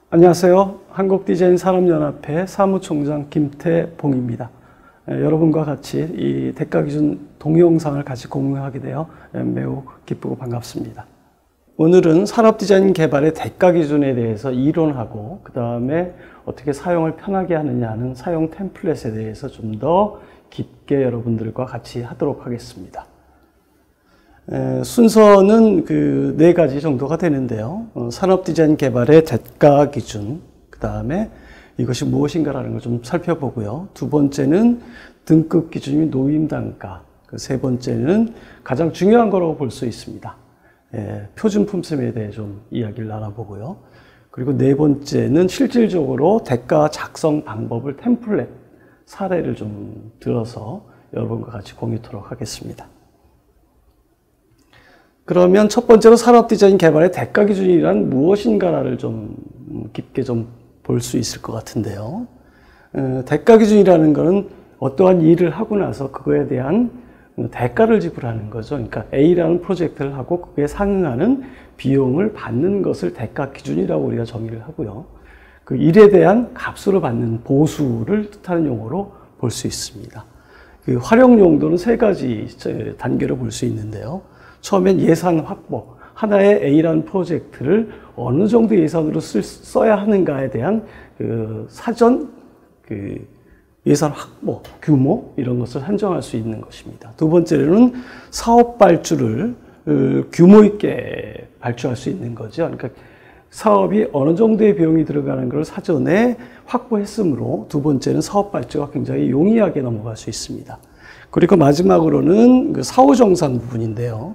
안녕하세요. 한국디자인산업연합회 사무총장 김태봉입니다. 여러분과 같이 이 대가기준 동영상을 같이 공유하게 되어 매우 기쁘고 반갑습니다. 오늘은 산업디자인 개발의 대가기준에 대해서 이론하고 그 다음에 어떻게 사용을 편하게 하느냐 하는 사용 템플릿에 대해서 좀 더 깊게 여러분들과 같이 하도록 하겠습니다. 순서는 그 4가지 정도가 되는데요. 산업디자인 개발의 대가기준, 그 다음에 이것이 무엇인가라는 걸 좀 살펴보고요. 두 번째는 등급 기준이 노임단가, 세 번째는 가장 중요한 거라고 볼 수 있습니다. 표준 품셈에 대해 좀 이야기를 나눠보고요. 그리고 네 번째는 실질적으로 대가 작성 방법을 템플릿, 사례를 좀 들어서 여러분과 같이 공유토록 하겠습니다. 그러면 첫 번째로 산업디자인 개발의 대가기준이란 무엇인가를 좀 깊게 좀 볼 수 있을 것 같은데요. 대가기준이라는 것은 어떠한 일을 하고 나서 그거에 대한 대가를 지불하는 거죠. 그러니까 A라는 프로젝트를 하고 그에 상응하는 비용을 받는 것을 대가기준이라고 우리가 정의를 하고요. 그 일에 대한 값으로 받는 보수를 뜻하는 용어로 볼 수 있습니다. 그 활용 용도는 3가지 단계로 볼 수 있는데요. 처음엔 예산 확보, 하나의 A라는 프로젝트를 어느 정도 예산으로 써야 하는가에 대한 그 사전 예산 확보, 규모 이런 것을 한정할 수 있는 것입니다. 두 번째로는 사업 발주를 규모 있게 발주할 수 있는 거죠. 그러니까 사업이 어느 정도의 비용이 들어가는 걸 사전에 확보했으므로 두 번째는 사업 발주가 굉장히 용이하게 넘어갈 수 있습니다. 그리고 마지막으로는 그 사후정산 부분인데요.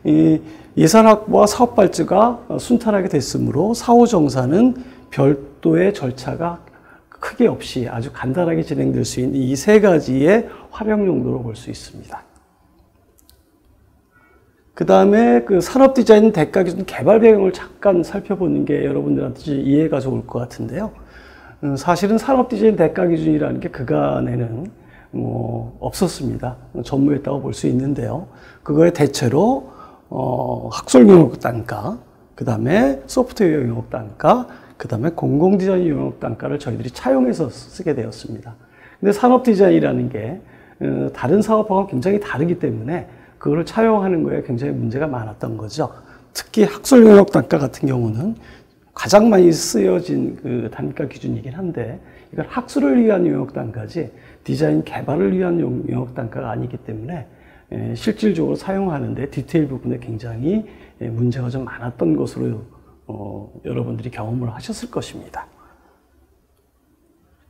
이 예산 확보와 사업 발주가 순탄하게 됐으므로 사후정산은 별도의 절차가 크게 없이 아주 간단하게 진행될 수 있는 이 3가지의 활용 용도로 볼 수 있습니다. 그 다음에 그 산업디자인 대가기준 개발 배경을 잠깐 살펴보는 게 여러분들한테 이해가 좋을 것 같은데요. 사실은 산업디자인 대가기준이라는 게 그간에는 없었습니다. 전무했다고 볼 수 있는데요. 그거의 대체로 학술 영역 단가, 그 다음에 소프트웨어 영역 단가, 그 다음에 공공디자인 영역 단가를 저희들이 차용해서 쓰게 되었습니다. 근데 산업디자인이라는 게 다른 사업하고 굉장히 다르기 때문에 그거를 차용하는 거에 굉장히 문제가 많았던 거죠. 특히 학술 영역 단가 같은 경우는 가장 많이 쓰여진 그 단가 기준이긴 한데 이건 학술을 위한 영역 단가지 디자인 개발을 위한 영역 단가가 아니기 때문에 실질적으로 사용하는데 디테일 부분에 굉장히 문제가 좀 많았던 것으로 여러분들이 경험을 하셨을 것입니다.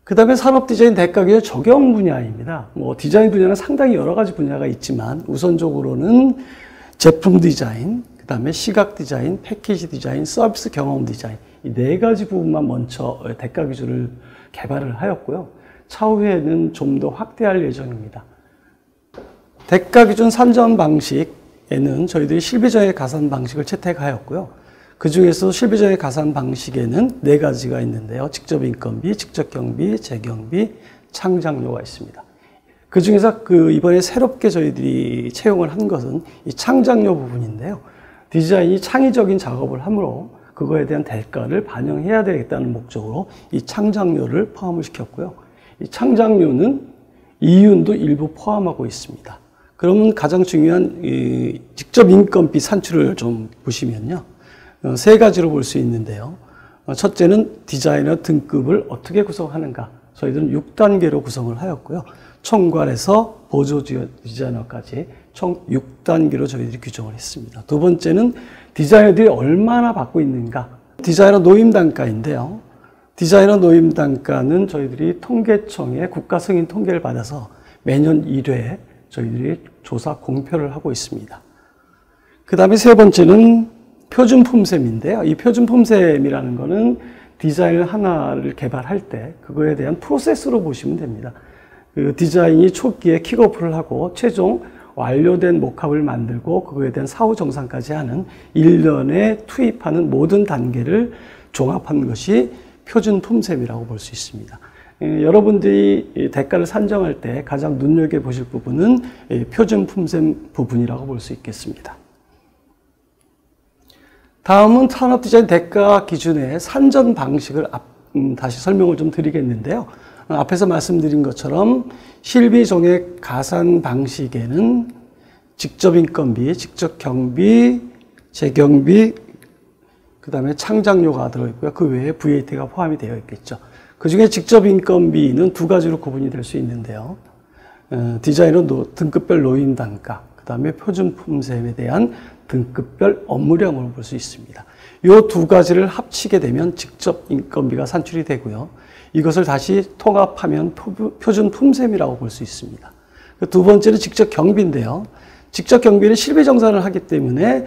그 다음에 산업디자인 대가기준 적용 분야입니다. 디자인 분야는 상당히 여러 가지 분야가 있지만 우선적으로는 제품 디자인, 그 다음에 시각 디자인, 패키지 디자인, 서비스 경험 디자인 이 4가지 부분만 먼저 대가기준을 개발을 하였고요. 차후에는 좀 더 확대할 예정입니다. 대가기준 산정 방식에는 저희들이 실비정액 가산 방식을 채택하였고요. 그 중에서 실비정액 가산 방식에는 4가지가 있는데요. 직접 인건비, 직접 경비, 재경비, 창작료가 있습니다. 그 중에서 이번에 새롭게 저희들이 채용을 한 것은 이 창작료 부분인데요. 디자인이 창의적인 작업을 하므로 그거에 대한 대가를 반영해야 되겠다는 목적으로 이 창작료를 포함을 시켰고요. 이 창작료는 이윤도 일부 포함하고 있습니다. 그러면 가장 중요한 직접 인건비 산출을 좀 보시면요. 3가지로 볼 수 있는데요. 첫째는 디자이너 등급을 어떻게 구성하는가. 저희들은 6단계로 구성을 하였고요. 총괄에서 보조 디자이너까지 총 6단계로 저희들이 규정을 했습니다. 두 번째는 디자이너들이 얼마나 받고 있는가. 디자이너 노임 단가인데요. 디자이너 노임 단가는 저희들이 통계청의 국가 승인 통계를 받아서 매년 1회 저희들이 조사 공표를 하고 있습니다. 그 다음에 세 번째는 표준 품셈인데요. 이 표준 품셈이라는 거는 디자인 하나를 개발할 때 그거에 대한 프로세스로 보시면 됩니다. 그 디자인이 초기에 킥오프를 하고 최종 완료된 모캅을 만들고 그거에 대한 사후 정산까지 하는 1년에 투입하는 모든 단계를 종합한 것이 표준 품셈이라고 볼 수 있습니다. 여러분들이 대가를 산정할 때 가장 눈여겨보실 부분은 표준 품셈 부분이라고 볼 수 있겠습니다. 다음은 산업 디자인 대가 기준의 산전 방식을 다시 설명을 좀 드리겠는데요. 앞에서 말씀드린 것처럼 실비종의 가산 방식에는 직접 인건비, 직접 경비, 재경비, 그 다음에 창작료가 들어있고요. 그 외에 VAT가 포함이 되어 있겠죠. 그 중에 직접 인건비는 두 가지로 구분이 될 수 있는데요. 디자이너 등급별 노임 단가, 그 다음에 표준 품셈에 대한 등급별 업무량으로 볼 수 있습니다. 이 두 가지를 합치게 되면 직접 인건비가 산출이 되고요. 이것을 다시 통합하면 표준 품셈이라고 볼 수 있습니다. 두 번째는 직접 경비인데요. 직접 경비는 실비 정산을 하기 때문에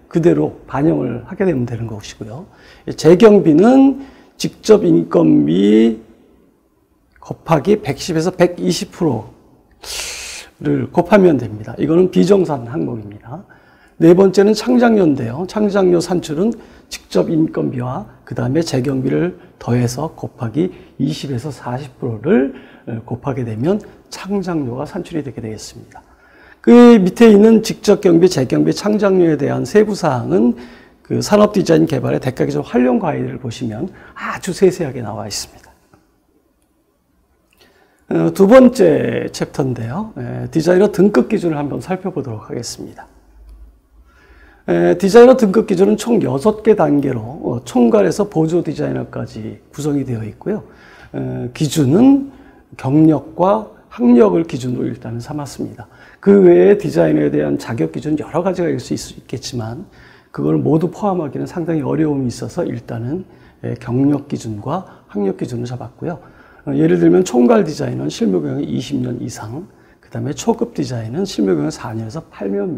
그대로 반영을 하게 되면 되는 것이고요. 재경비는 직접 인건비 곱하기 110에서 120%를 곱하면 됩니다. 이거는 비정산 항목입니다. 네 번째는 창작료인데요. 창작료 산출은 직접 인건비와 그 다음에 재경비를 더해서 곱하기 20에서 40%를 곱하게 되면 창작료가 산출이 되게 되겠습니다. 그 밑에 있는 직접 경비, 재경비, 창작료에 대한 세부 사항은 그 산업 디자인 개발의 대가 기준 활용 가이드를 보시면 아주 세세하게 나와 있습니다. 두 번째 챕터인데요. 디자이너 등급 기준을 한번 살펴보도록 하겠습니다. 디자이너 등급 기준은 총 6개 단계로 총괄에서 보조 디자이너까지 구성이 되어 있고요. 기준은 경력과 학력을 기준으로 일단은 삼았습니다. 그 외에 디자이너에 대한 자격 기준 여러 가지가 있을 수 있겠지만 그걸 모두 포함하기는 상당히 어려움이 있어서 일단은 경력 기준과 학력 기준을 잡았고요. 예를 들면 총괄 디자이너는 실무 경력이 20년 이상, 그 다음에 초급 디자인은 실무 경력 4년에서 8년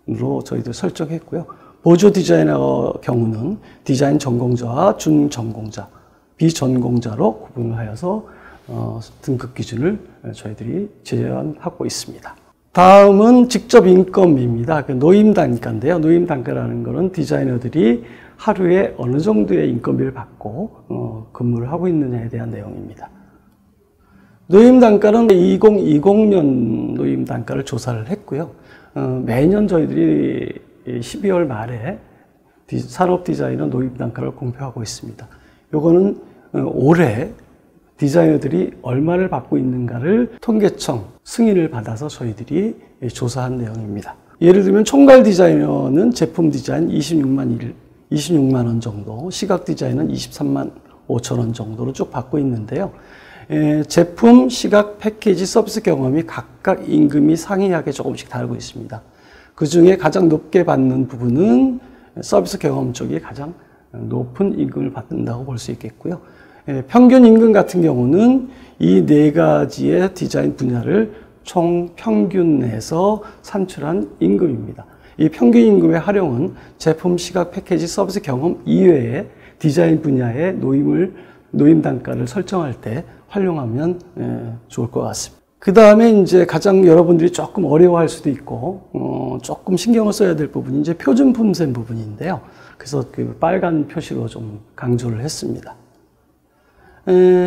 미만으로 저희도 설정했고요. 보조 디자이너 경우는 디자인 전공자와 준전공자, 비전공자로 구분을 하여서 등급 기준을 저희들이 제안하고 있습니다. 다음은 직접 인건비입니다. 노임 단가인데요. 노임 단가라는 것은 디자이너들이 하루에 어느 정도의 인건비를 받고 근무를 하고 있느냐에 대한 내용입니다. 노임 단가는 2020년 노임 단가를 조사를 했고요. 매년 저희들이 12월 말에 산업 디자이너 노임 단가를 공표하고 있습니다. 요거는 올해 디자이너들이 얼마를 받고 있는가를 통계청 승인을 받아서 저희들이 조사한 내용입니다. 예를 들면 총괄 디자이너는 제품 디자인 26만 원 정도, 시각 디자인은 23만 5천 원 정도로 쭉 받고 있는데요. 제품, 시각, 패키지, 서비스 경험이 각각 임금이 상이하게 조금씩 다르고 있습니다. 그 중에 가장 높게 받는 부분은 서비스 경험 쪽이 가장 높은 임금을 받는다고 볼 수 있겠고요. 평균 임금 같은 경우는 이 네 가지의 디자인 분야를 총 평균해서 산출한 임금입니다. 이 평균 임금의 활용은 제품, 시각, 패키지, 서비스 경험 이외에 디자인 분야의 노임 단가를 설정할 때 활용하면 좋을 것 같습니다. 그 다음에 이제 가장 여러분들이 조금 어려워할 수도 있고 조금 신경을 써야 될 부분이 이제 표준 품셈 부분인데요. 그래서 그 빨간 표시로 좀 강조를 했습니다.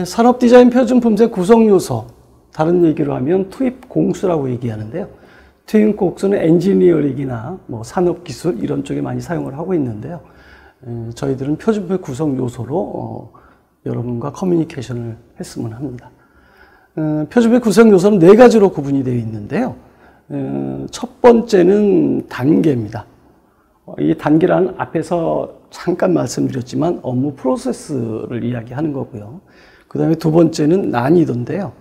산업 디자인 표준 품셈 구성 요소, 다른 얘기로 하면 투입 공수라고 얘기하는데요. 투입 공수는 엔지니어링이나 뭐 산업 기술 이런 쪽에 많이 사용을 하고 있는데요. 저희들은 표준 품셈 구성 요소로 여러분과 커뮤니케이션을 했으면 합니다. 표준 품셈 구성 요소는 네 가지로 구분이 되어 있는데요. 첫 번째는 단계입니다. 이 단계란 앞에서 잠깐 말씀드렸지만 업무 프로세스를 이야기하는 거고요. 그 다음에 두 번째는 난이도인데요.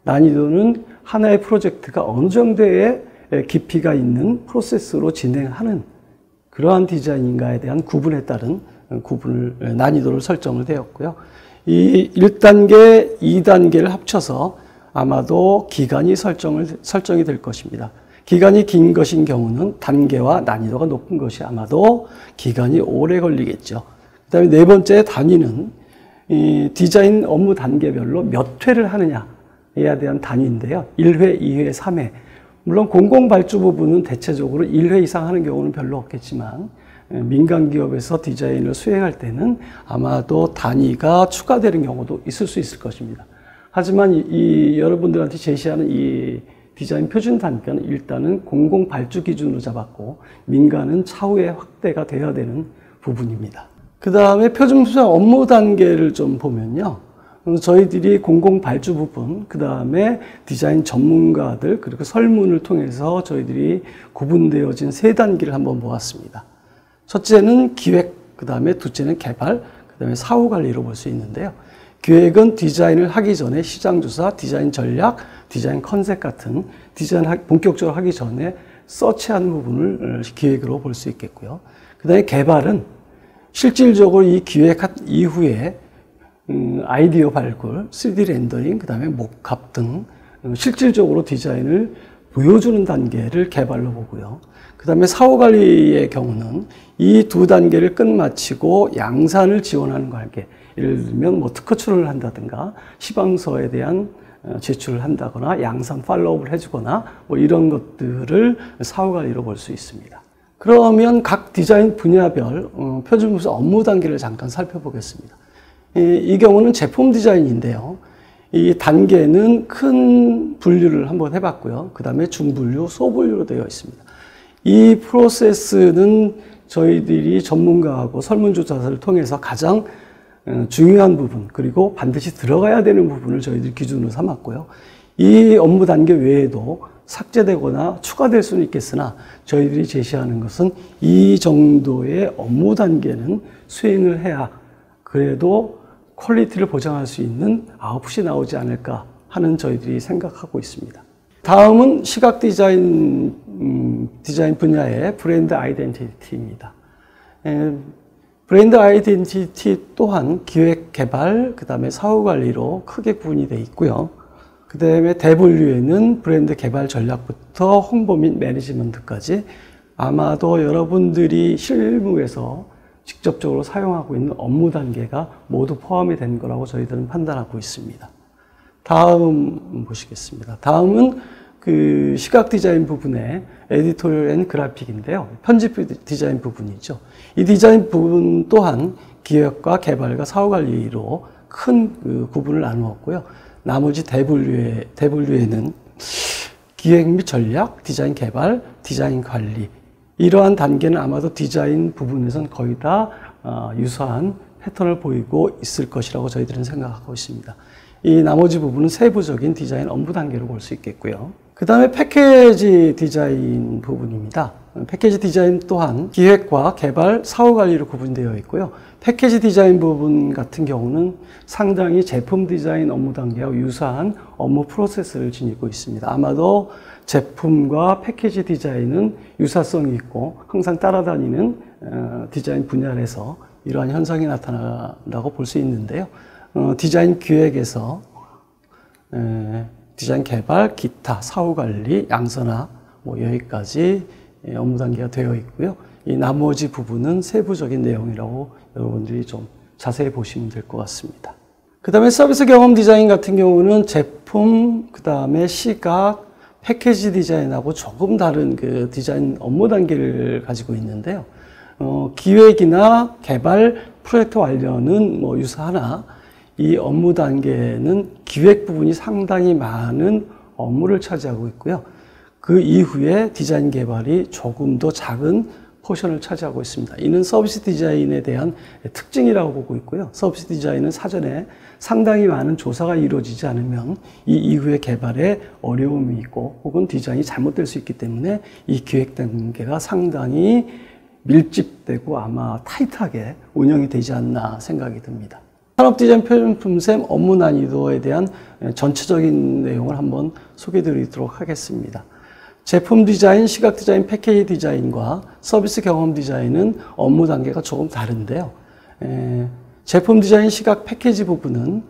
난이도는 하나의 프로젝트가 어느 정도의 깊이가 있는 프로세스로 진행하는 그러한 디자인인가에 대한 구분에 따른 난이도를 설정을 되었고요. 이 1단계, 2단계를 합쳐서 아마도 기간이 설정이 될 것입니다. 기간이 긴 것인 경우는 단계와 난이도가 높은 것이 아마도 기간이 오래 걸리겠죠. 그 다음에 네 번째 단위는 이 디자인 업무 단계별로 몇 회를 하느냐에 대한 단위인데요. 1회, 2회, 3회. 물론 공공발주 부분은 대체적으로 1회 이상 하는 경우는 별로 없겠지만 민간 기업에서 디자인을 수행할 때는 아마도 단위가 추가되는 경우도 있을 수 있을 것입니다. 하지만 이 여러분들한테 제시하는 이 디자인 표준 단계는 일단은 공공 발주 기준으로 잡았고 민간은 차후에 확대가 되어야 되는 부분입니다. 그 다음에 표준 분야 업무 단계를 좀 보면요. 저희들이 공공 발주 부분, 그 다음에 디자인 전문가들, 그리고 설문을 통해서 저희들이 구분되어진 3단계를 한번 보았습니다. 첫째는 기획, 그 다음에 둘째는 개발, 그 다음에 사후 관리로 볼 수 있는데요. 기획은 디자인을 하기 전에 시장조사, 디자인 전략, 디자인 컨셉 같은 디자인 본격적으로 하기 전에 서치하는 부분을 기획으로 볼 수 있겠고요. 그 다음에 개발은 실질적으로 이 기획한 이후에 아이디어 발굴, 3D 렌더링, 그 다음에 목합 등 실질적으로 디자인을 보여주는 단계를 개발로 보고요. 그 다음에 사후관리의 경우는 이 2단계를 끝마치고 양산을 지원하는 관계, 예를 들면 뭐 특허 출원을 한다든가 시방서에 대한 제출을 한다거나 양산 팔로우업을 해주거나 뭐 이런 것들을 사후관리로 볼 수 있습니다. 그러면 각 디자인 분야별 표준부서 업무 단계를 잠깐 살펴보겠습니다. 이 경우는 제품 디자인인데요. 이 단계는 큰 분류를 한번 해봤고요. 그 다음에 중분류, 소분류로 되어 있습니다. 이 프로세스는 저희들이 전문가하고 설문조사를 통해서 가장 중요한 부분, 그리고 반드시 들어가야 되는 부분을 저희들이 기준으로 삼았고요. 이 업무 단계 외에도 삭제되거나 추가될 수는 있겠으나 저희들이 제시하는 것은 이 정도의 업무 단계는 수행을 해야 그래도 퀄리티를 보장할 수 있는 아웃풋이 나오지 않을까 하는 저희들이 생각하고 있습니다. 다음은 시각 디자인 분야의 브랜드 아이덴티티입니다. 브랜드 아이덴티티 또한 기획, 개발, 그 다음에 사후 관리로 크게 구분이 되어 있고요. 그 다음에 대분류에는 브랜드 개발 전략부터 홍보 및 매니지먼트까지 아마도 여러분들이 실무에서 직접적으로 사용하고 있는 업무 단계가 모두 포함이 된 거라고 저희들은 판단하고 있습니다. 다음 보시겠습니다. 다음은 그 시각 디자인 부분의 에디토리얼 앤 그래픽인데요. 편집 디자인 부분이죠. 이 디자인 부분 또한 기획과 개발과 사후 관리로 큰 구분을 나누었고요. 나머지 대분류에는 기획 및 전략, 디자인 개발, 디자인 관리 이러한 단계는 아마도 디자인 부분에선 거의 다 유사한 패턴을 보이고 있을 것이라고 저희들은 생각하고 있습니다. 이 나머지 부분은 세부적인 디자인 업무 단계로 볼 수 있겠고요. 그 다음에 패키지 디자인 부분입니다. 패키지 디자인 또한 기획과 개발, 사후 관리로 구분되어 있고요. 패키지 디자인 부분 같은 경우는 상당히 제품 디자인 업무 단계와 유사한 업무 프로세스를 지니고 있습니다. 아마도 제품과 패키지 디자인은 유사성이 있고 항상 따라다니는 디자인 분야에서 이러한 현상이 나타난다고 볼 수 있는데요. 디자인 기획에서 디자인 개발, 기타, 사후 관리, 양선화 뭐 여기까지 업무 단계가 되어 있고요. 이 나머지 부분은 세부적인 내용이라고 여러분들이 좀 자세히 보시면 될 것 같습니다. 그 다음에 서비스 경험 디자인 같은 경우는 제품, 그 다음에 시각, 패키지 디자인하고 조금 다른 그 디자인 업무 단계를 가지고 있는데요. 기획이나 개발, 프로젝트 완료는 뭐 유사하나 이 업무 단계는 기획 부분이 상당히 많은 업무를 차지하고 있고요. 그 이후에 디자인 개발이 조금 더 작은 포션을 차지하고 있습니다. 이는 서비스 디자인에 대한 특징이라고 보고 있고요. 서비스 디자인은 사전에 상당히 많은 조사가 이루어지지 않으면 이 이후의 개발에 어려움이 있고 혹은 디자인이 잘못될 수 있기 때문에 이 기획 단계가 상당히 밀집되고 아마 타이트하게 운영이 되지 않나 생각이 듭니다. 산업 디자인 표준품셈 업무 난이도에 대한 전체적인 내용을 한번 소개해 드리도록 하겠습니다. 제품 디자인, 시각 디자인, 패키지 디자인과 서비스 경험 디자인은 업무 단계가 조금 다른데요. 제품 디자인, 시각, 패키지 부분은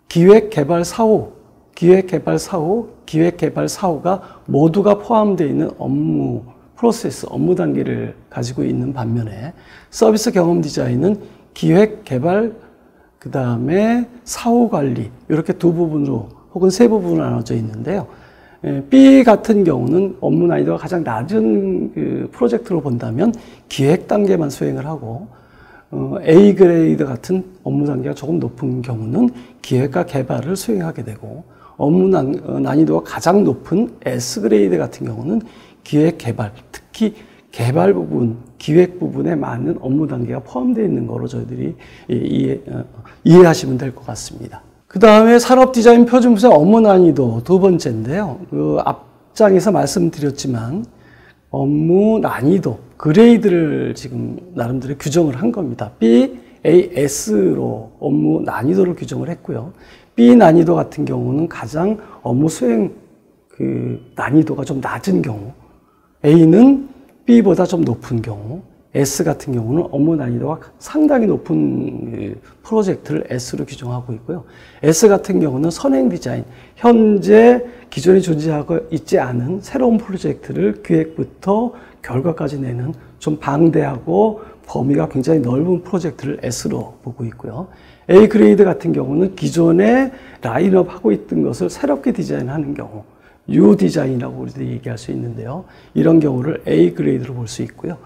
기획, 개발, 사후, 기획, 개발, 사후, 기획, 개발, 사후가 모두가 포함되어 있는 업무 프로세스, 업무 단계를 가지고 있는 반면에 서비스 경험 디자인은 기획, 개발, 그 다음에 사후 관리 이렇게 두 부분으로 혹은 세 부분으로 나눠져 있는데요. B 같은 경우는 업무 난이도가 가장 낮은 그 프로젝트로 본다면 기획 단계만 수행을 하고 A 그레이드 같은 업무 단계가 조금 높은 경우는 기획과 개발을 수행하게 되고 업무 난이도가 가장 높은 S그레이드 같은 경우는 기획 개발, 특히 개발 부분, 기획 부분에 많은 업무 단계가 포함되어 있는 거로 저희들이 이해하시면 될 것 같습니다. 그 다음에 산업 디자인 표준부의 업무 난이도 두 번째인데요. 그 앞장에서 말씀드렸지만 업무 난이도, 그레이드를 지금 나름대로 규정을 한 겁니다. B, A, S로 업무 난이도를 규정을 했고요. B 난이도 같은 경우는 가장 업무 수행 난이도가 좀 낮은 경우, A는 B보다 좀 높은 경우, S 같은 경우는 업무 난이도가 상당히 높은 프로젝트를 S로 규정하고 있고요. S 같은 경우는 선행 디자인, 현재 기존에 존재하고 있지 않은 새로운 프로젝트를 기획부터 결과까지 내는 좀 방대하고 범위가 굉장히 넓은 프로젝트를 S로 보고 있고요. A 그레이드 같은 경우는 기존에 라인업 하고 있던 것을 새롭게 디자인하는 경우, U 디자인이라고 우리들이 얘기할 수 있는데요. 이런 경우를 A 그레이드로 볼 수 있고요.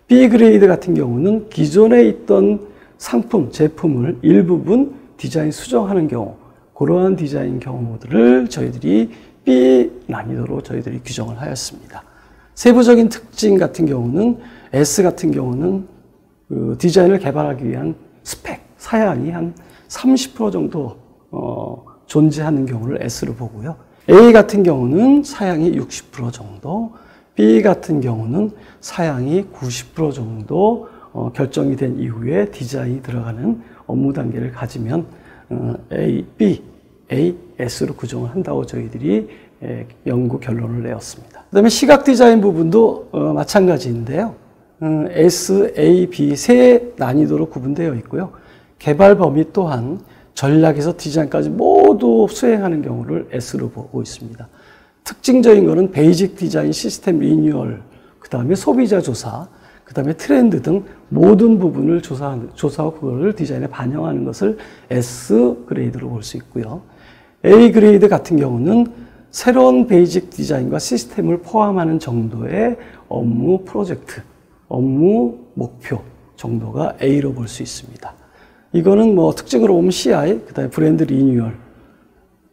B 그레이드 같은 경우는 기존에 있던 상품, 제품을 일부분 디자인 수정하는 경우, 그러한 디자인 경우들을 저희들이 B 난이도로 저희들이 규정을 하였습니다. 세부적인 특징 같은 경우는 S 같은 경우는 그 디자인을 개발하기 위한 스펙, 사양이 한 30% 정도 존재하는 경우를 S로 보고요. A 같은 경우는 사양이 60% 정도, B 같은 경우는 사양이 90% 정도 결정이 된 이후에 디자인이 들어가는 업무 단계를 가지면 A, B, A, S로 구성을 한다고 저희들이 연구 결론을 내었습니다. 그 다음에 시각 디자인 부분도 마찬가지인데요. S, A, B 세 난이도로 구분되어 있고요. 개발 범위 또한 전략에서 디자인까지 모두 수행하는 경우를 S로 보고 있습니다. 특징적인 것은 베이직 디자인 시스템 리뉴얼, 그 다음에 소비자 조사, 그 다음에 트렌드 등 모든 부분을 조사하고 그거를 디자인에 반영하는 것을 S 그레이드로 볼 수 있고요. A 그레이드 같은 경우는 새로운 베이직 디자인과 시스템을 포함하는 정도의 업무 프로젝트, 업무 목표 정도가 A로 볼 수 있습니다. 이거는 뭐 특징으로 보면 CI, 그 다음에 브랜드 리뉴얼,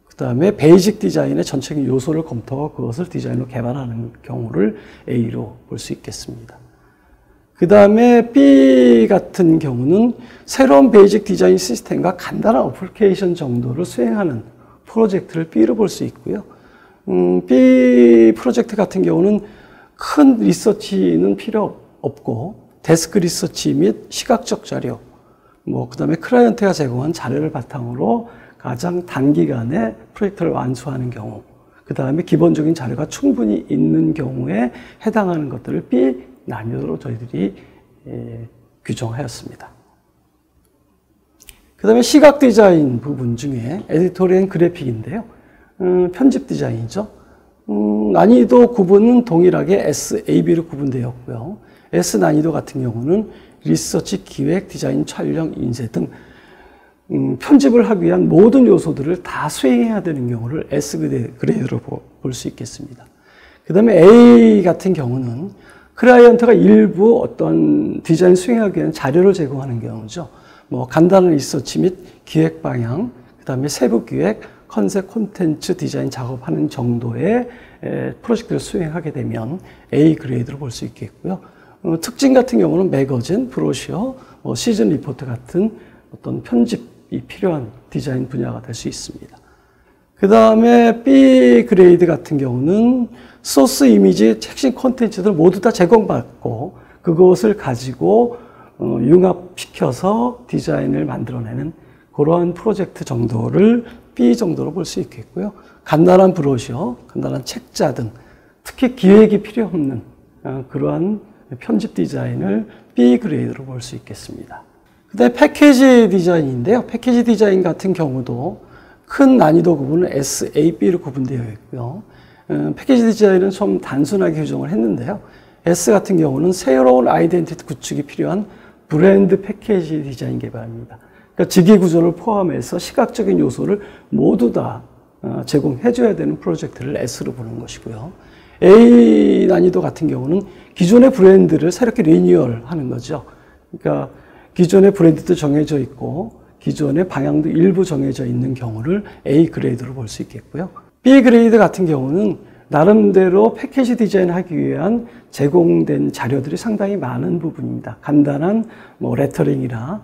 그 다음에 베이직 디자인의 전체적인 요소를 검토하고 그것을 디자인으로 개발하는 경우를 A로 볼 수 있겠습니다. 그 다음에 B 같은 경우는 새로운 베이직 디자인 시스템과 간단한 어플리케이션 정도를 수행하는 프로젝트를 B로 볼 수 있고요. B 프로젝트 같은 경우는 큰 리서치는 필요 없고 데스크 리서치 및 시각적 자료, 그 다음에 클라이언트가 제공한 자료를 바탕으로 가장 단기간에 프로젝트를 완수하는 경우, 그 다음에 기본적인 자료가 충분히 있는 경우에 해당하는 것들을 B 난이도로 저희들이 규정하였습니다. 그 다음에 시각 디자인 부분 중에 에디토리얼 그래픽인데요. 편집 디자인이죠. 난이도 구분은 동일하게 S, A, B로 구분되었고요. S 난이도 같은 경우는 리서치, 기획, 디자인, 촬영, 인쇄 등 편집을 하기 위한 모든 요소들을 다 수행해야 되는 경우를 S 그레이드로 볼 수 있겠습니다. 그 다음에 A 같은 경우는 클라이언트가 일부 어떤 디자인 수행하기 위한 자료를 제공하는 경우죠. 간단한 리서치 및 기획 방향, 그 다음에 세부 기획, 컨셉, 콘텐츠 디자인 작업하는 정도의 프로젝트를 수행하게 되면 A 그레이드로 볼 수 있겠고요. 특징 같은 경우는 매거진, 브로셔, 시즌 리포트 같은 어떤 편집이 필요한 디자인 분야가 될 수 있습니다. 그 다음에 B 그레이드 같은 경우는 소스 이미지, 핵심 콘텐츠들 모두 다 제공받고 그것을 가지고 융합시켜서 디자인을 만들어내는 그러한 프로젝트 정도를 B 정도로 볼 수 있겠고요. 간단한 브로셔, 간단한 책자 등 특히 기획이 필요 없는 그러한 편집 디자인을 B 그레이드로 볼 수 있겠습니다. 그 다음에 패키지 디자인인데요. 패키지 디자인 같은 경우도 큰 난이도 구분은 S, A, B로 구분되어 있고요. 패키지 디자인은 좀 단순하게 규정을 했는데요. S 같은 경우는 새로운 아이덴티티 구축이 필요한 브랜드 패키지 디자인 개발입니다. 그러니까 직위 구조를 포함해서 시각적인 요소를 모두 다 제공해줘야 되는 프로젝트를 S로 보는 것이고요. A 난이도 같은 경우는 기존의 브랜드를 새롭게 리뉴얼 하는 거죠. 그러니까 기존의 브랜드도 정해져 있고 기존의 방향도 일부 정해져 있는 경우를 A 그레이드로 볼 수 있겠고요. B 그레이드 같은 경우는 나름대로 패키지 디자인하기 위한 제공된 자료들이 상당히 많은 부분입니다. 간단한 레터링이나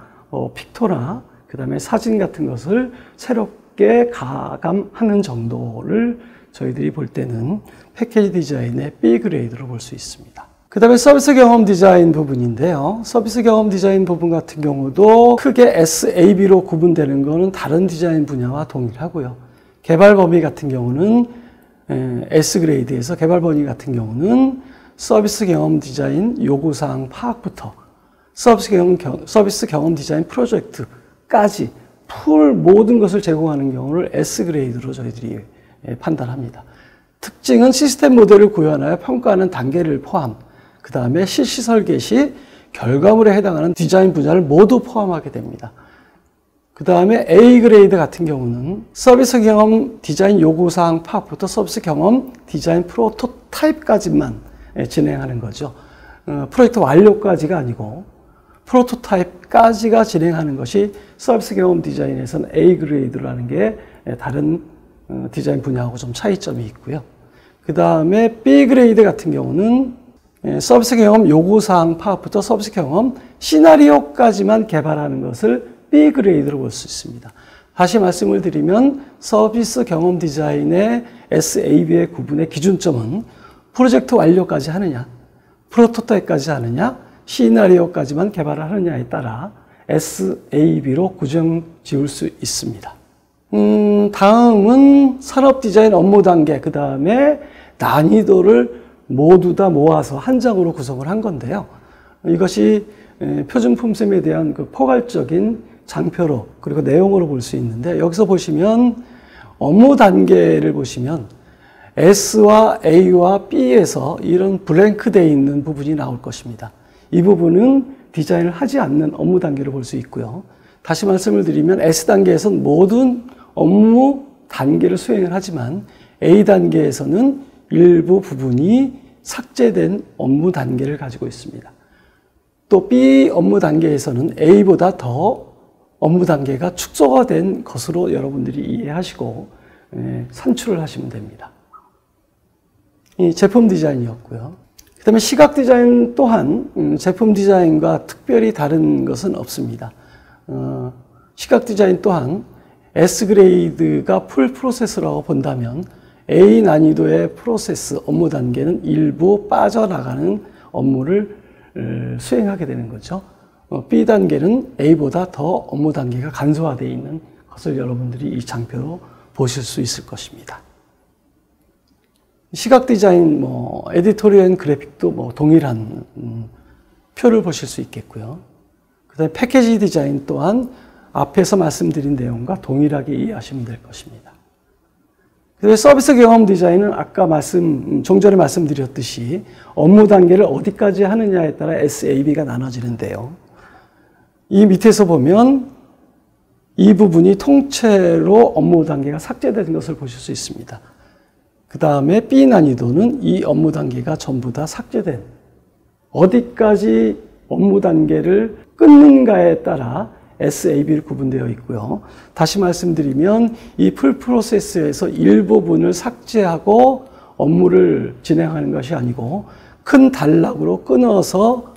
픽토나 그다음에 사진 같은 것을 새롭게 가감하는 정도를 저희들이 볼 때는 패키지 디자인의 B 그레이드로 볼 수 있습니다. 그 다음에 서비스 경험 디자인 부분인데요. 서비스 경험 디자인 부분 같은 경우도 크게 SAB로 구분되는 것은 다른 디자인 분야와 동일하고요. 개발 범위 같은 경우는 S 그레이드에서 개발 범위 같은 경우는 서비스 경험 디자인 요구사항 파악부터 서비스 경험 디자인 프로젝트까지 풀 모든 것을 제공하는 경우를 S 그레이드로 저희들이 판단합니다. 특징은 시스템 모델을 구현하여 평가하는 단계를 포함, 그 다음에 실시 설계 시 결과물에 해당하는 디자인 분야를 모두 포함하게 됩니다. 그 다음에 A 그레이드 같은 경우는 서비스 경험 디자인 요구사항 파악부터 서비스 경험 디자인 프로토타입까지만 진행하는 거죠. 프로젝트 완료까지가 아니고 프로토타입까지가 진행하는 것이 서비스 경험 디자인에서는 A 그레이드라는 게 다른 디자인 분야하고 좀 차이점이 있고요. 그 다음에 B 그레이드 같은 경우는 서비스 경험 요구사항 파악부터 서비스 경험 시나리오까지만 개발하는 것을 B 그레이드로 볼 수 있습니다. 다시 말씀을 드리면 서비스 경험 디자인의 SAB의 구분의 기준점은 프로젝트 완료까지 하느냐, 프로토타입까지 하느냐, 시나리오까지만 개발을 하느냐에 따라 SAB로 구정 지을 수 있습니다. 다음은 산업 디자인 업무 단계, 그 다음에 난이도를 모두 다 모아서 한 장으로 구성을 한 건데요. 이것이 표준 품셈에 대한 그 포괄적인 장표로 그리고 내용으로 볼 수 있는데, 여기서 보시면 업무 단계를 보시면 S와 A와 B에서 이런 블랭크 되어 있는 부분이 나올 것입니다. 이 부분은 디자인을 하지 않는 업무 단계를 볼 수 있고요. 다시 말씀을 드리면 S 단계에서는 모든 업무 단계를 수행을 하지만 A 단계에서는 일부 부분이 삭제된 업무 단계를 가지고 있습니다. 또 B 업무 단계에서는 A보다 더 업무 단계가 축소가 된 것으로 여러분들이 이해하시고 산출을 하시면 됩니다. 이 제품 디자인이었고요. 그 다음에 시각 디자인 또한 제품 디자인과 특별히 다른 것은 없습니다. 시각 디자인 또한 S 그레이드가 풀 프로세스라고 본다면 A 난이도의 프로세스 업무 단계는 일부 빠져나가는 업무를 수행하게 되는 거죠. B 단계는 A보다 더 업무 단계가 간소화되어 있는 것을 여러분들이 이 장표로 보실 수 있을 것입니다. 시각 디자인, 에디토리얼 앤 그래픽도 동일한 표를 보실 수 있겠고요. 그 다음에 패키지 디자인 또한 앞에서 말씀드린 내용과 동일하게 이해하시면 될 것입니다. 서비스 경험 디자인은 아까 종전에 말씀드렸듯이 업무 단계를 어디까지 하느냐에 따라 SAB가 나눠지는데요. 이 밑에서 보면 이 부분이 통째로 업무 단계가 삭제된 것을 보실 수 있습니다. 그 다음에 B 난이도는 이 업무 단계가 전부 다 삭제된, 어디까지 업무 단계를 끊는가에 따라 SAB로 구분되어 있고요. 다시 말씀드리면 이 풀 프로세스에서 일부분을 삭제하고 업무를 진행하는 것이 아니고 큰 단락으로 끊어서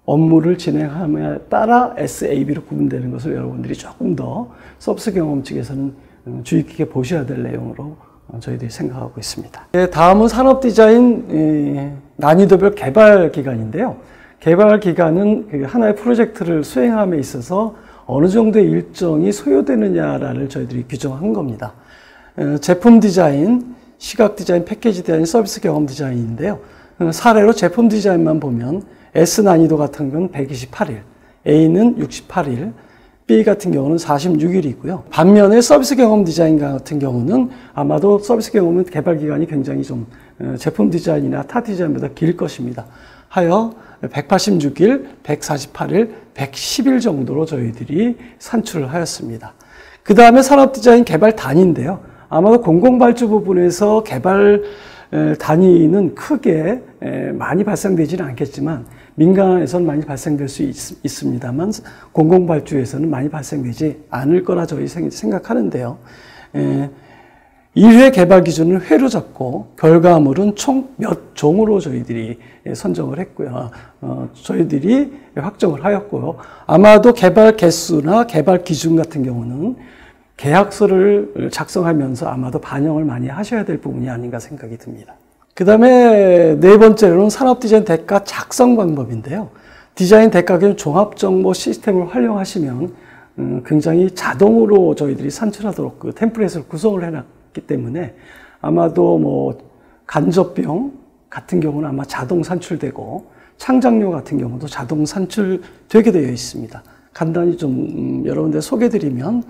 업무를 진행함에 따라 SAB로 구분되는 것을 여러분들이 조금 더 서비스 경험 측에서는 주의 깊게 보셔야 될 내용으로 저희들이 생각하고 있습니다. 다음은 산업 디자인 난이도별 개발 기간인데요. 개발 기간은 하나의 프로젝트를 수행함에 있어서 어느 정도의 일정이 소요되느냐를 저희들이 규정한 겁니다. 제품 디자인, 시각 디자인, 패키지 디자인, 서비스 경험 디자인인데요. 사례로 제품 디자인만 보면 S 난이도 같은 건 128일, A는 68일, B 같은 경우는 46일이고요. 반면에 서비스 경험 디자인 같은 경우는 아마도 서비스 경험은 개발 기간이 굉장히 좀 제품 디자인이나 타 디자인보다 길 것입니다. 하여 186일, 148일, 110일 정도로 저희들이 산출을 하였습니다. 그 다음에 산업 디자인 개발 단위인데요. 아마도 공공발주 부분에서 개발 단위는 크게 많이 발생되지는 않겠지만 민간에서는 많이 발생될 수 있습니다만 공공발주에서는 많이 발생되지 않을 거라 저희 생각하는데요. 1회 개발 기준을 회로 잡고 결과물은 총 몇 종으로 저희들이 선정을 했고요. 저희들이 확정을 하였고요. 아마도 개발 개수나 개발 기준 같은 경우는 계약서를 작성하면서 아마도 반영을 많이 하셔야 될 부분이 아닌가 생각이 듭니다. 그 다음에 네 번째로는 산업 디자인 대가 작성 방법인데요. 디자인 대가 기준 종합정보 시스템을 활용하시면 굉장히 자동으로 저희들이 산출하도록 그 템플릿을 구성을 해놨기 때문에 아마도 뭐 간접비용 같은 경우는 아마 자동 산출되고 창작료 같은 경우도 자동 산출되게 되어 있습니다. 간단히 좀 여러분들 소개드리면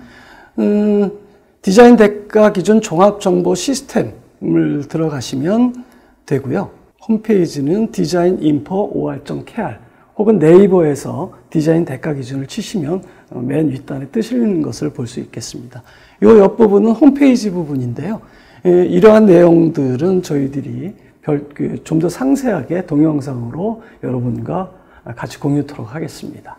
디자인 대가 기준 종합정보 시스템을 들어가시면 되고요. 홈페이지는 디자인 인포 or.kr 혹은 네이버에서 디자인 대가 기준을 치시면 맨 윗단에 뜨시는 것을 볼 수 있겠습니다. 이 옆부분은 홈페이지 부분인데요. 이러한 내용들은 저희들이 좀 더 상세하게 동영상으로 여러분과 같이 공유토록 하겠습니다.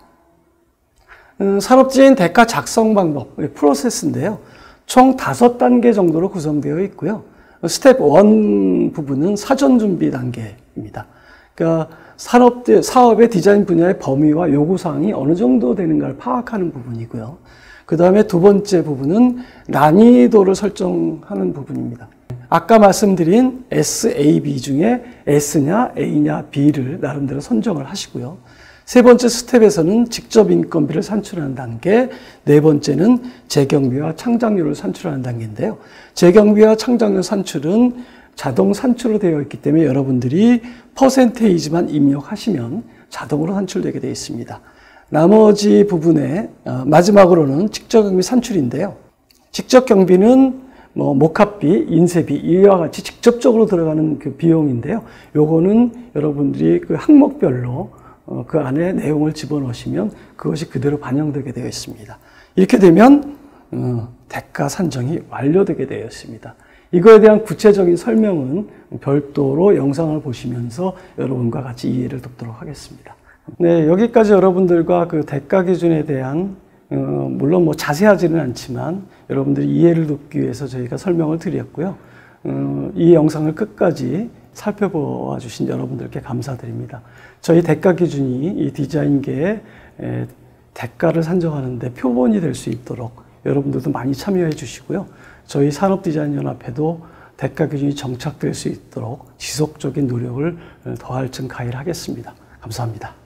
산업디자인 대가 작성 방법, 프로세스인데요. 총 5단계 정도로 구성되어 있고요. 스텝 1 부분은 사전 준비 단계입니다. 그러니까 사업의 디자인 분야의 범위와 요구사항이 어느 정도 되는가를 파악하는 부분이고요. 그 다음에 두 번째 부분은 난이도를 설정하는 부분입니다. 아까 말씀드린 S, A, B 중에 S냐, A냐, B를 나름대로 선정을 하시고요. 세 번째 스텝에서는 직접 인건비를 산출하는 단계, 네 번째는 재경비와 창작료를 산출하는 단계인데요. 재경비와 창작료 산출은 자동 산출로 되어 있기 때문에 여러분들이 퍼센테이지만 입력하시면 자동으로 산출되게 되어 있습니다. 나머지 부분에 마지막으로는 직접 경비 산출인데요. 직접 경비는 뭐 목합비, 인쇄비 이와 같이 직접적으로 들어가는 그 비용인데요. 요거는 여러분들이 그 항목별로 그 안에 내용을 집어넣으시면 그것이 그대로 반영되게 되어 있습니다. 이렇게 되면 대가 산정이 완료되게 되어 있습니다. 이거에 대한 구체적인 설명은 별도로 영상을 보시면서 여러분과 같이 이해를 돕도록 하겠습니다. 네, 여기까지 여러분들과 그 대가 기준에 대한 물론 뭐 자세하지는 않지만 여러분들이 이해를 돕기 위해서 저희가 설명을 드렸고요. 이 영상을 끝까지 살펴보아 주신 여러분들께 감사드립니다. 저희 대가 기준이 이 디자인계의 대가를 산정하는 데 표본이 될 수 있도록 여러분들도 많이 참여해 주시고요. 저희 산업디자인연합회도 대가 기준이 정착될 수 있도록 지속적인 노력을 더할 층 가일하겠습니다. 감사합니다.